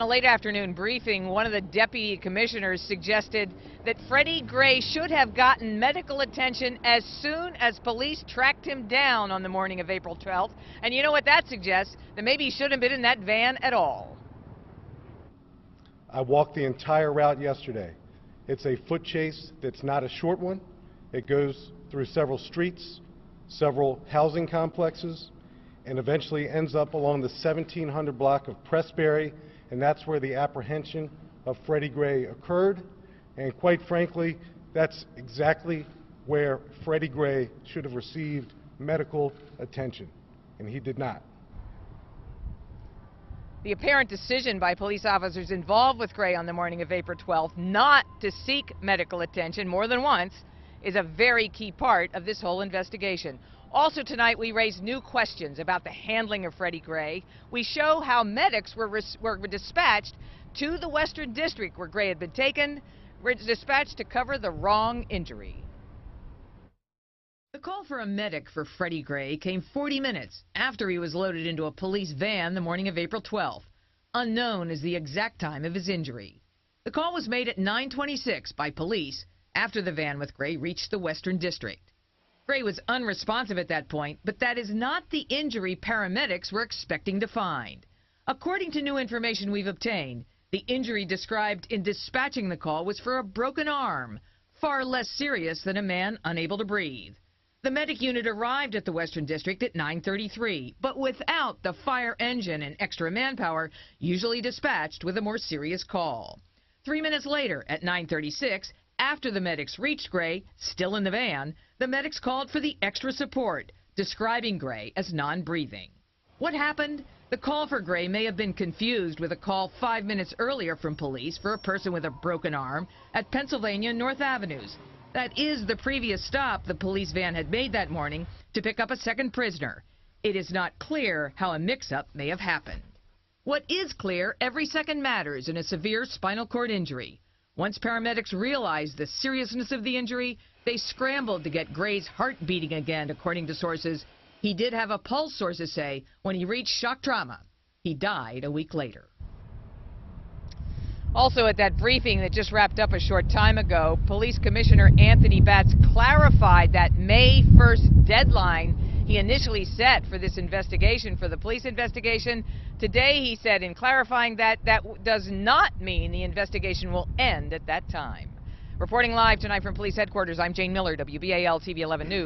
late afternoon briefing, one of the deputy commissioners suggested that Freddie Gray should have gotten medical attention as soon as police tracked him down on the morning of April 12th. And you know what that suggests? That maybe he shouldn't have been in that van at all. I walked the entire route yesterday. It's a foot chase that's not a short one. It goes through several streets, several housing complexes, and eventually ends up along the 1700 block of Pressbury, and that's where the apprehension of Freddie Gray occurred. And quite frankly, that's exactly where Freddie Gray should have received medical attention, and he did not. The apparent decision by police officers involved with Gray on the morning of April 12th not to seek medical attention more than once is a very key part of this whole investigation. Also tonight, we raise new questions about the handling of Freddie Gray. We show how medics were dispatched to the Western District where Gray had been taken, were dispatched to cover the wrong injury. The call for a medic for Freddie Gray came 40 minutes after he was loaded into a police van the morning of April 12th. Unknown is the exact time of his injury. The call was made at 9:26 by police after the van with Gray reached the Western District. Gray was unresponsive at that point, but that is not the injury paramedics were expecting to find. According to new information we've obtained, the injury described in dispatching the call was for a broken arm, far less serious than a man unable to breathe. The medic unit arrived at the Western District at 9:33, but without the fire engine and extra manpower usually dispatched with a more serious call. 3 minutes later, at 9:36, after the medics reached Gray, still in the van, the medics called for the extra support, describing Gray as non-breathing. What happened? The call for Gray may have been confused with a call 5 minutes earlier from police for a person with a broken arm at Pennsylvania and North Avenues. That is the previous stop the police van had made that morning to pick up a second prisoner. It is not clear how a mix-up may have happened. What is clear, every second matters in a severe spinal cord injury. Once paramedics realized the seriousness of the injury, they scrambled to get Gray's heart beating again, according to sources. He did have a pulse, sources say, when he reached shock trauma. He died a week later. Also at that briefing that just wrapped up a short time ago, Police Commissioner Anthony Batts clarified that May 1st deadline he initially set for this investigation, for the police investigation. Today, he said in clarifying that does not mean the investigation will end at that time. Reporting live tonight from police headquarters, I'm Jane Miller, WBAL TV 11 News.